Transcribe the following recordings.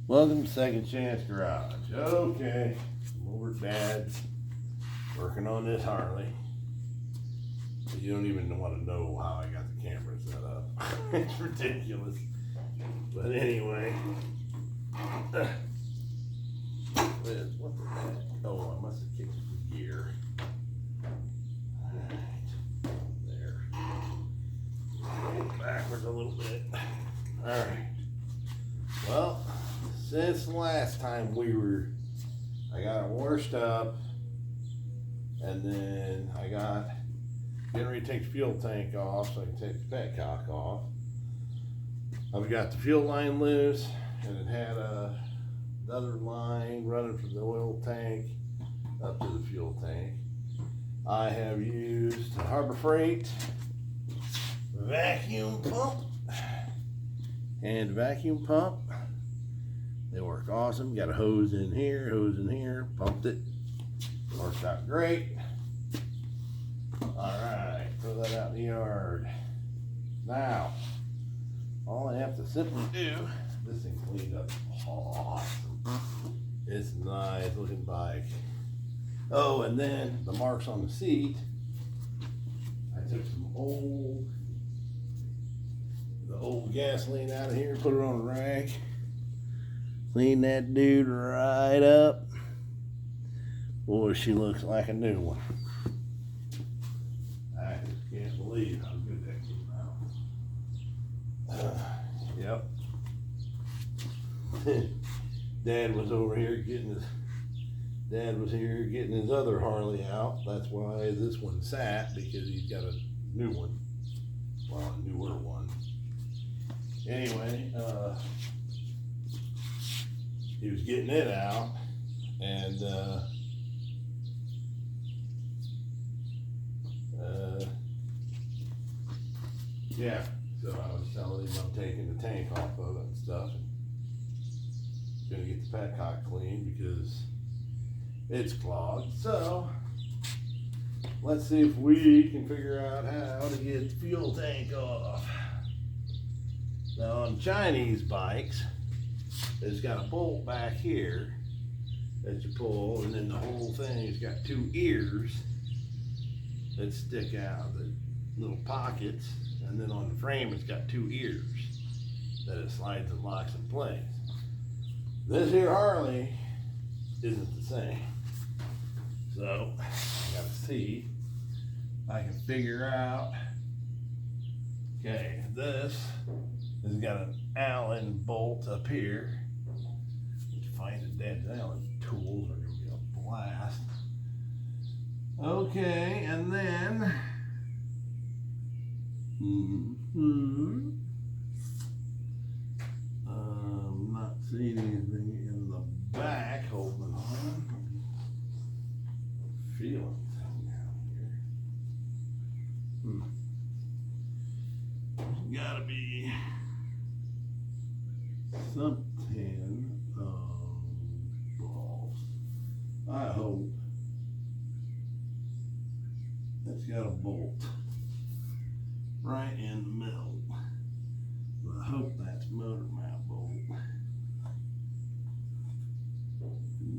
Welcome to Second Chance Garage. Okay, I'm over at Dad's working on this Harley. You don't even want to know how I got the camera set up. It's ridiculous. But anyway, what the heck? Oh, I must have kicked the gear. Alright, there. Go backwards a little bit. Alright. Well, since the last time I got it washed up, and then I got getting ready to take the fuel tank off so I can take the petcock off. I've got the fuel line loose, and it had another line running from the oil tank up to the fuel tank. I have used a Harbor Freight vacuum pump and vacuum pump. They work awesome. Got a hose in here, pumped it. Worked out great. Alright, throw that out in the yard. Now, all I have to simply do, this thing cleaned up awesome. It's a nice looking bike. Oh, and then the marks on the seat, I took some old gasoline out of here, put it on a rag, clean that dude right up. Boy, she looks like a new one. I just can't believe how good that came out. Yep. Dad was getting his other Harley out. That's why this one sat, because he's got a new one. Well, a newer one. Anyway, he was getting it out, and yeah, so I was telling him I'm taking the tank off of it and stuff, and gonna get the petcock clean because it's clogged. So let's see if we can figure out how to get the fuel tank off. Now on Chinese bikes, it's got a bolt back here that you pull, and then the whole thing's got two ears that stick out, the little pockets, and then on the frame it's got two ears that it slides and locks in place. This here Harley isn't the same. So I gotta see if I can figure out. Okay, this has got an Allen bolt up here. Let's find the dead Allen tools are gonna be a blast. Okay, and then not seeing anything in the back holding on. Feeling something down here. There's gotta be something. Balls. I hope it's got a bolt right in the middle. But I hope that's motor mount bolt.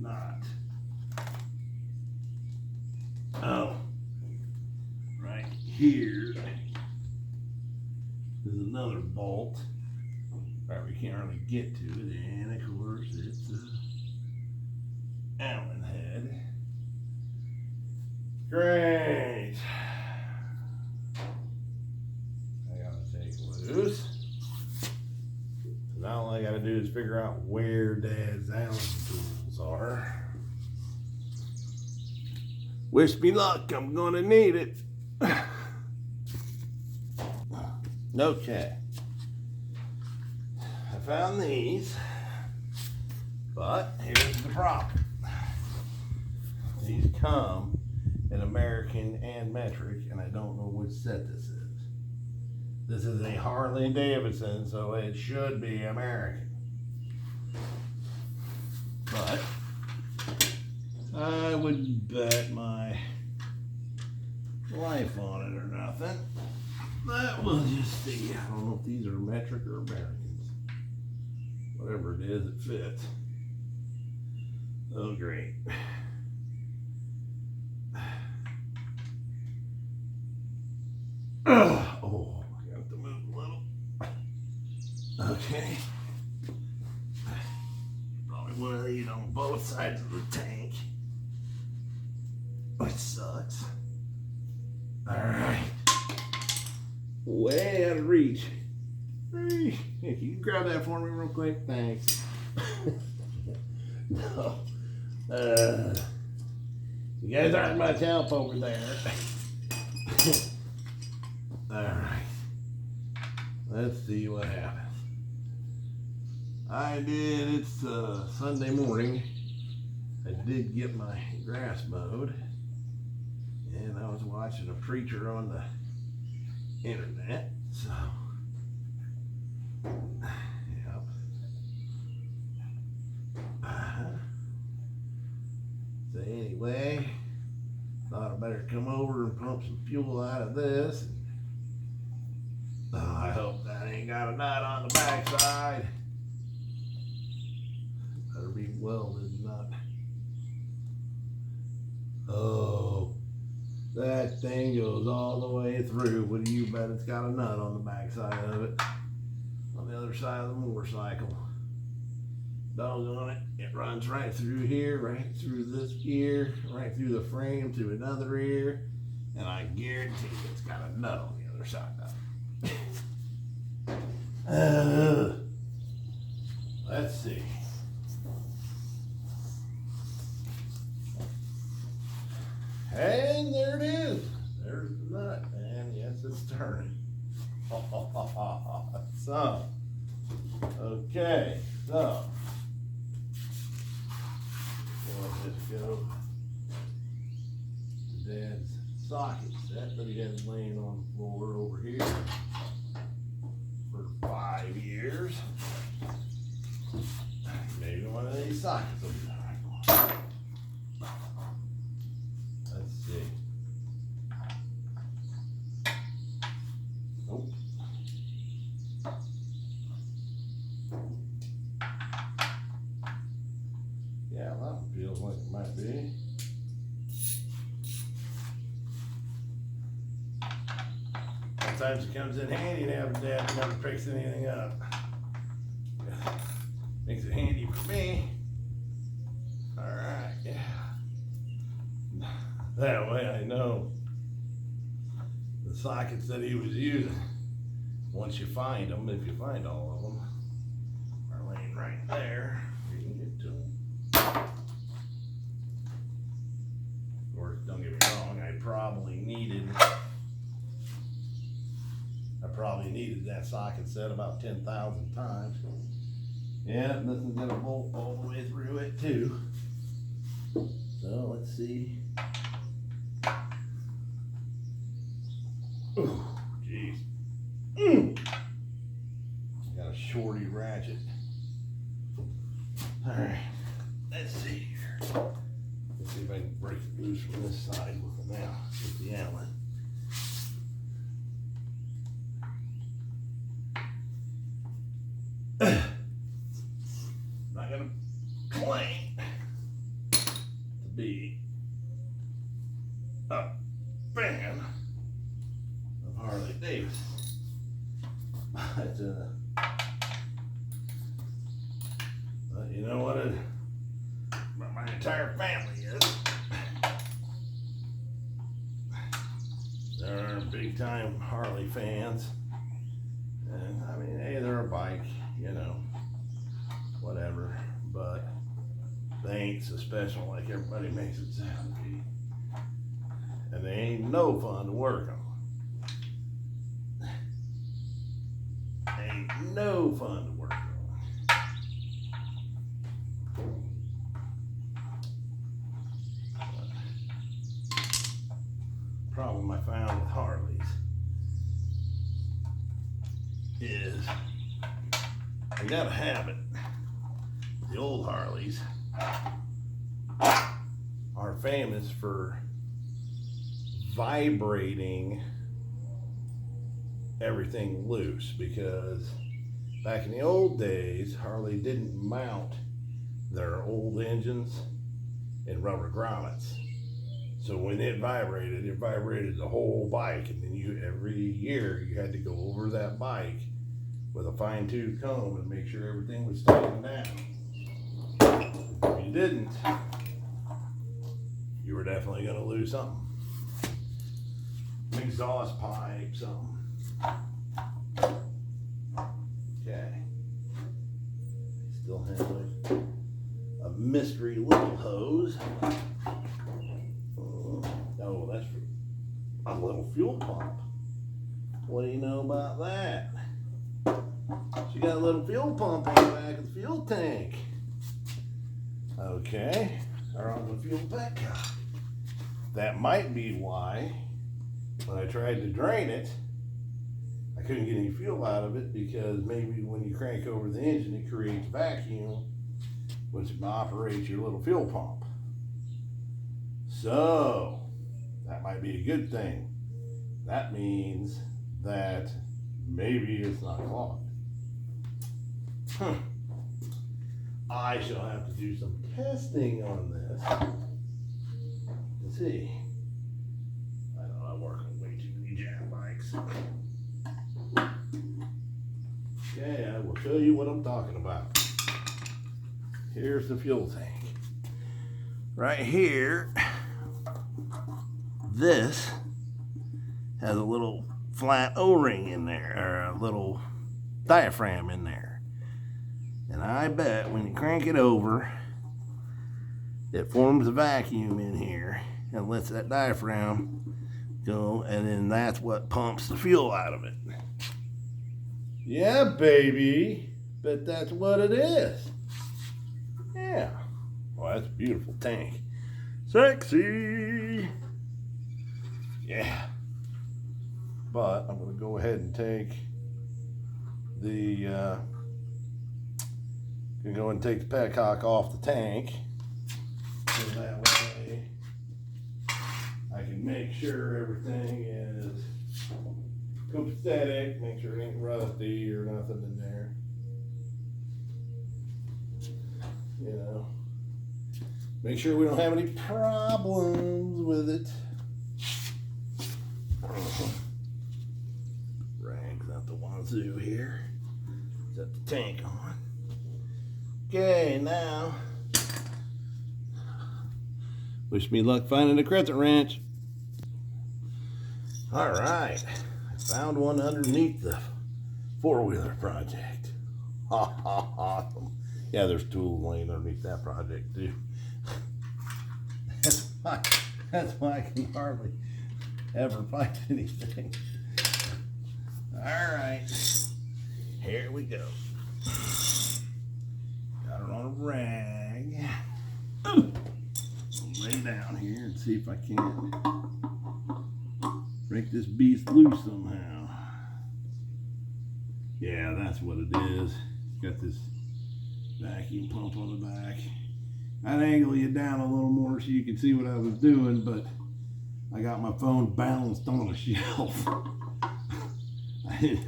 Not. Oh, right here is another bolt that we can't really get to, and of course it's a Allen head. Great. I gotta take loose. So now all I gotta do is figure out where Dad's Allen tools are. Wish me luck, I'm gonna need it. Okay. I found these, but here's the problem. These come in American and metric, and I don't know which set this is. This is a Harley-Davidson, so it should be American. But I wouldn't bet my life on it or nothing. But we'll just see. I don't know if these are metric or Americans. whatever it is, it fits. Oh, great. Oh, I got to move a little. Okay. Probably one of these on both sides of the tank, which sucks. All right. Way out of reach. Hey, can you grab that for me real quick? Thanks. No. You guys aren't much help over there. All right. Let's see what happens. It's Sunday morning. I did get my grass mowed, and I was watching a preacher on the internet, so yep. So anyway, thought I better come over and pump some fuel out of this. Oh, I hope that ain't got a nut on the backside. Better be welded nut. Oh, that thing goes all the way through. What do you bet it's got a nut on the backside of it? On the other side of the motorcycle. Doggone it. It runs right through here, right through this ear, right through the frame to another ear. And I guarantee it's got a nut on the other side of it. Let's see. And there it is. There's the nut, and yes, it's turning. So, okay, so we'll just go to Dad's socket set that he has laying on the floor over here for 5 years. Maybe one of these sockets will be the right one. Let's see. Nope. Yeah, that one feels like it might be. Sometimes it comes in handy to have a dad that never picks anything up. Makes it handy for me. Alright, yeah. That way I know the sockets that he was using. Once you find them, if you find all of them, are laying right there. You can get to them. Of course, don't get me wrong, I probably needed that socket set about 10,000 times. Yeah, and this is gonna bolt all the way through it too. So let's see. Oh, jeez. Got a shorty ratchet. Alright, let's see here. Let's see if I can break it loose from this side with it now. With the Allen. Not gonna claim to be a fan of Harley-Davidson, but you know what? But my entire family is. They're big time Harley fans, and I mean, hey, they're a bike, you know, whatever, but they ain't so special like everybody makes it sound to be. And they ain't no fun to work on. Ain't no fun to work on. Problem I found with Harleys is I got a habit. The old Harleys are famous for vibrating everything loose because back in the old days, Harley didn't mount their old engines in rubber grommets. So when it vibrated the whole bike, and then every year you had to go over that bike with a fine-tooth comb and make sure everything was tightened down. If you didn't, you were definitely going to lose something. An exhaust pipe, something. Okay. Still have a mystery little hose. Oh, that's for a little fuel pump. What do you know about that? She got a little fuel pump on the back of the fuel tank. Okay, or on the fuel petcock. That might be why when I tried to drain it, I couldn't get any fuel out of it, because maybe when you crank over the engine, it creates vacuum, which operates your little fuel pump. So, that might be a good thing. That means that maybe it's not clogged. I shall have to do some testing on this to see. I know I work on way too many jam bikes. Okay, I will show you what I'm talking about. Here's the fuel tank. Right here, this has a little flat O-ring in there, or a little diaphragm in there. And I bet when you crank it over, it forms a vacuum in here and lets that diaphragm go, and then that's what pumps the fuel out of it. Yeah, baby. Bet that's what it is. Yeah. Well, that's a beautiful tank. Sexy. Yeah. But I'm going to go ahead and take the petcock off the tank, so that way I can make sure everything is copacetic, make sure it ain't rusty or nothing in there. You know, make sure we don't have any problems with it. Rag's out the wazoo here. Set the tank on. Okay, now, wish me luck finding a crescent wrench. All right, I found one underneath the four-wheeler project. Awesome. Yeah, there's tools laying underneath that project too. That's why I can hardly ever find anything. All right, here we go. Got it on a rag. I'll lay down here and see if I can't break this beast loose somehow. Yeah, that's what it is. It's got this vacuum pump on the back. I'd angle you down a little more so you can see what I was doing, but I got my phone balanced on a shelf. I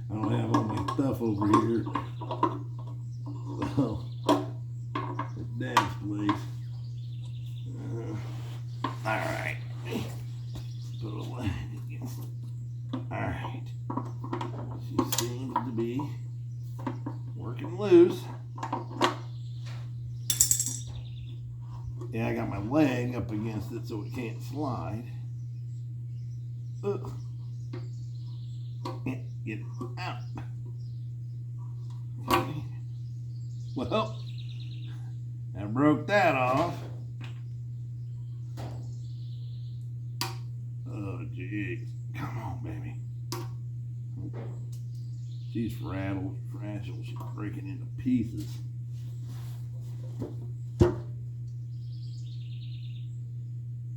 don't have all my stuff over here. So, at Dad's place. Alright. Put it away. Alright. She seems to be working loose. Yeah, I got my leg up against it so it can't slide. Can't get it out. Okay. Well, I broke that off. Oh, jeez. Come on, baby. She's fragile. She's breaking into pieces.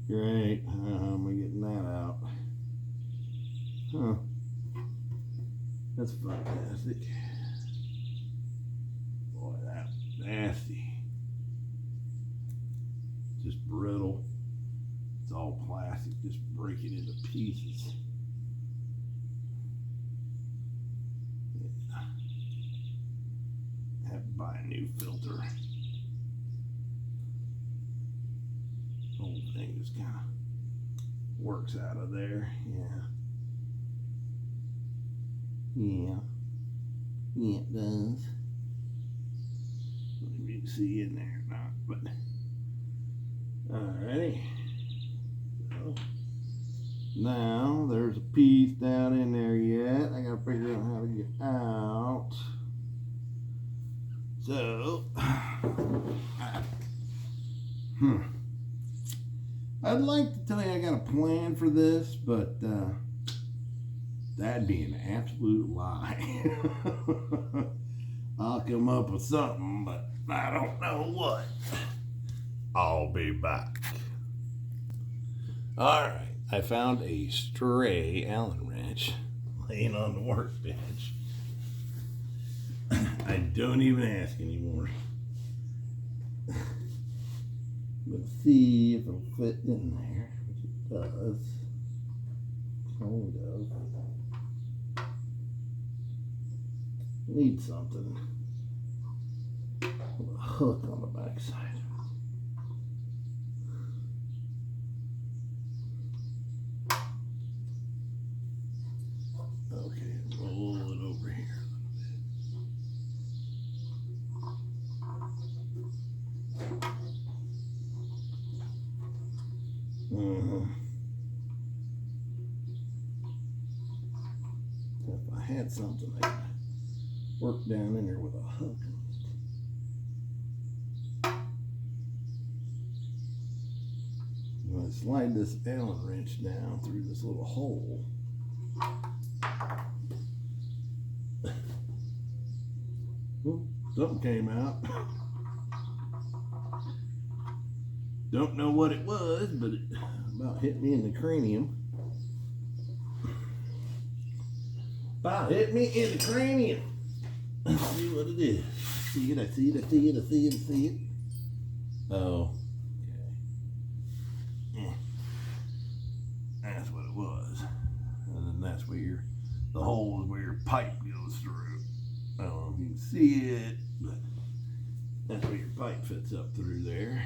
Great. How am I getting that out? Huh. That's fantastic. Boy, that's nasty. Just brittle. It's all plastic, just breaking into pieces. everything just kind of works out of there. Yeah, it does. Maybe you can see in there or not, but alrighty. So now there's a piece down in there yet. I gotta figure out how to get out. So I'd like to tell you I got a plan for this, but that'd be an absolute lie. I'll come up with something, but I don't know what. I'll be back. Alright, I found a stray Allen wrench laying on the workbench. I don't even ask anymore. Let's see if it'll fit in there, which it does. Kind of. Need something. A hook on the backside. Okay, roll it over here a little bit. If I had something I could work down in there with a hook on it. I'm going to slide this Allen wrench down through this little hole. Ooh, something came out. Don't know what it was, but it about hit me in the cranium. About hit me in the cranium. Let's see what it is. See it, I see it, I see it, I see it, I see it. Oh, okay. That's what it was. And then that's where the hole is where your pipe goes through. I don't know if you can see it, but that's where your pipe fits up through there.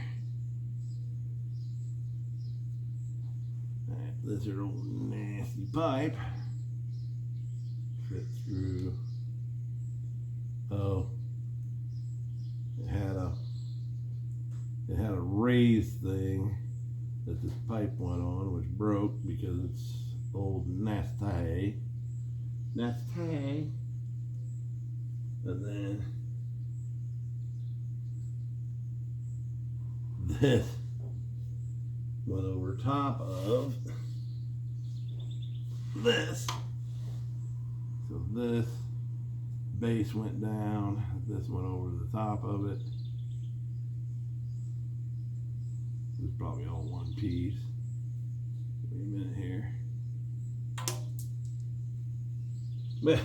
Alright, this is old nasty pipe. Fit through. Oh, it had a raised thing that this pipe went on, which broke because it's old nasty. And then this went over top of this. So this base went down, this went over the top of it. It's probably all one piece. Wait a minute here. But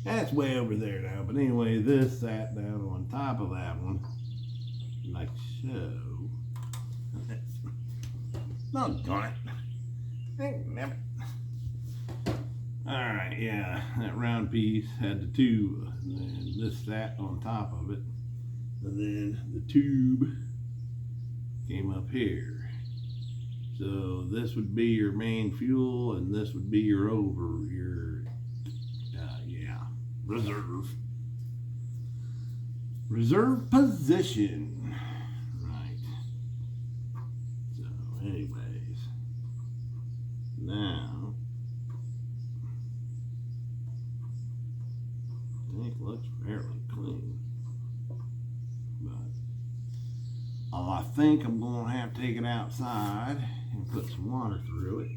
that's way over there now. But anyway, this sat down on top of that one, like so. Doggone it. Damn it. Alright, yeah, that round piece had the tube, and then this sat on top of it, and then the tube came up here. So this would be your main fuel, and this would be your reserve position. Right. So anyways, now tank looks fairly clean, but I think I'm going to have to take it outside and put some water through it,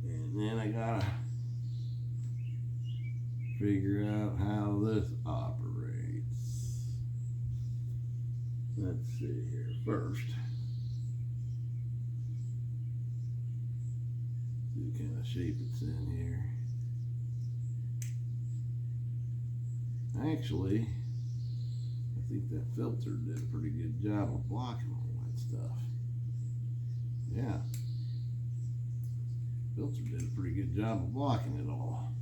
and then I gotta figure out how this operates. Let's see here first. See what kind of shape it's in here. Actually, I think that filter did a pretty good job of blocking all that stuff. Yeah. Filter did a pretty good job of blocking it all.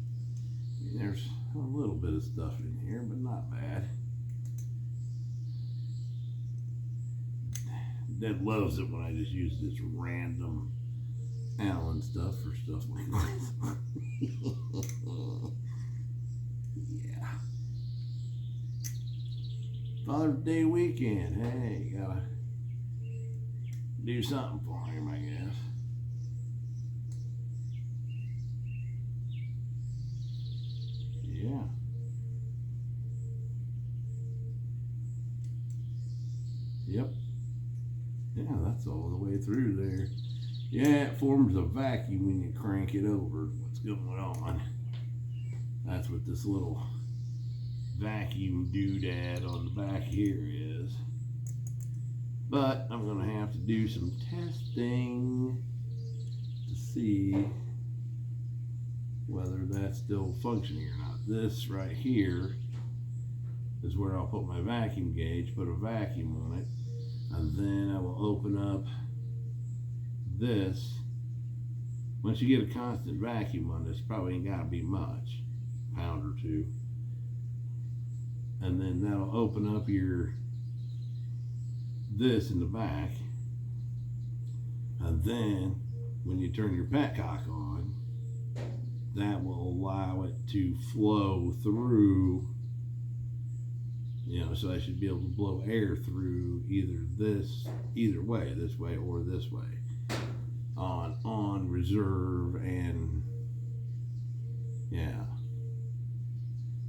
I mean, there's a little bit of stuff in here, but not bad. Dad loves it when I just use this random Allen stuff for stuff like this. Yeah. Father's Day weekend. Hey, gotta do something for him, I guess. Yeah. Yep. Yeah, that's all the way through there. Yeah, it forms a vacuum when you crank it over. What's going on? That's what this little vacuum doodad on the back here is. But I'm going to have to do some testing to see whether that's still functioning or not. This right here is where I'll put my vacuum gauge, put a vacuum on it, and then I will open up this. Once you get a constant vacuum on this, probably ain't got to be much, pound or two. And then that'll open up this in the back. And then when you turn your petcock on, that will allow it to flow through, so I should be able to blow air through either way, this way or this way, on reserve. And yeah,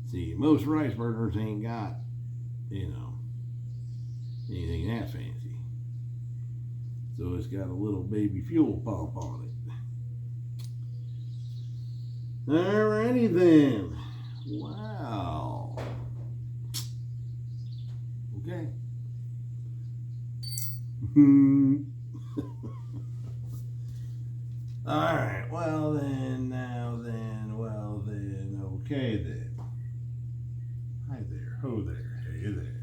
see, most rice burners ain't got, anything that fancy. So it's got a little baby fuel pump on it. Alrighty then. Wow. Okay. Alright, well then, okay then. Hi there, ho there, hey there.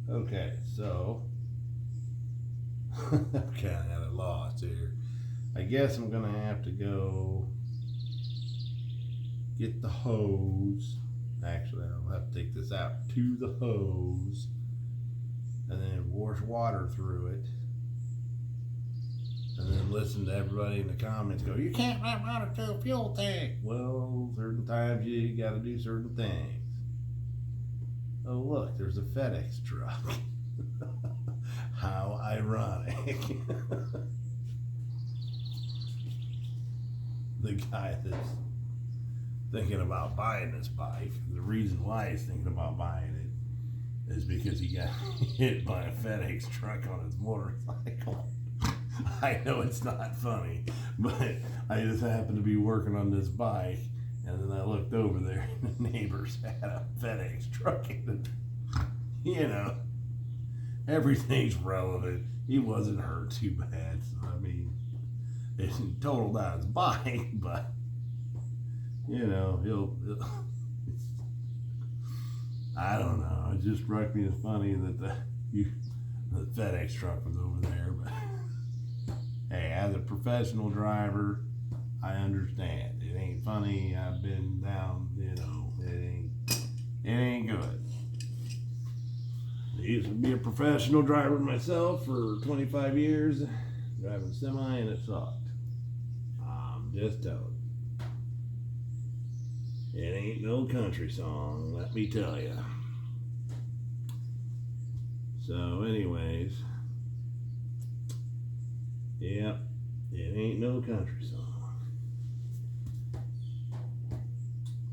Okay, so I'm kind of at a loss here. I guess I'm gonna have to go get the hose. Actually, I'll have to take this out to the hose and then wash water through it, and then listen to everybody in the comments go, "You can't run water to a fuel tank." Well, certain times you gotta do certain things. Oh look, there's a FedEx truck. How ironic. The guy that's thinking about buying this bike, the reason why he's thinking about buying it is because he got hit by a FedEx truck on his motorcycle. I know it's not funny, but I just happened to be working on this bike, and then I looked over there and the neighbors had a FedEx truck in it. Everything's relevant. He wasn't hurt too bad. So, I mean, it's totaled out his bike, but, he'll I don't know. It just struck me as funny that the FedEx truck was over there. But hey, as a professional driver, I understand. It ain't funny. I've been down, it ain't good. I used to be a professional driver myself for 25 years, driving a semi, and it sucked. I'm just telling you. It ain't no country song, let me tell you. So anyways, yep, it ain't no country song.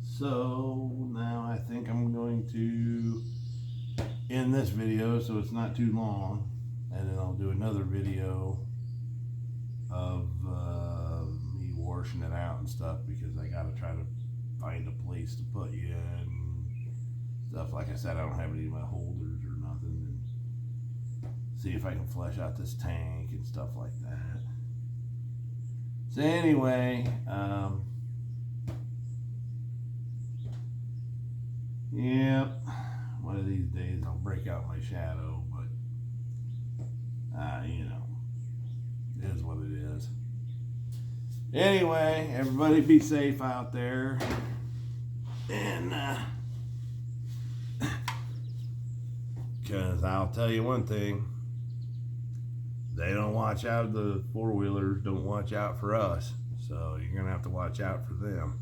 So now I think I'm going to end this video so it's not too long, and then I'll do another video of me washing it out and stuff, because I gotta try to find a place to put you in stuff. Like I said, I don't have any of my holders or nothing, and see if I can flesh out this tank and stuff like that. So anyway, yep, one of these days I'll break out my shadow, but it is what it is. Anyway, everybody be safe out there. And, because I'll tell you one thing, they don't watch out, the four-wheelers don't watch out for us. So you're going to have to watch out for them.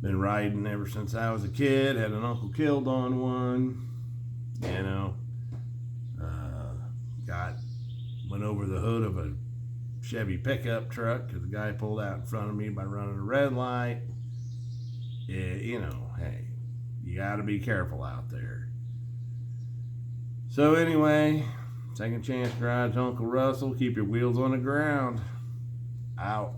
Been riding ever since I was a kid. Had an uncle killed on one. You know, went over the hood of a Chevy pickup truck because the guy pulled out in front of me by running a red light. You know, hey, you got to be careful out there. So anyway, Second Chance Garage, Uncle Russell, keep your wheels on the ground. Out.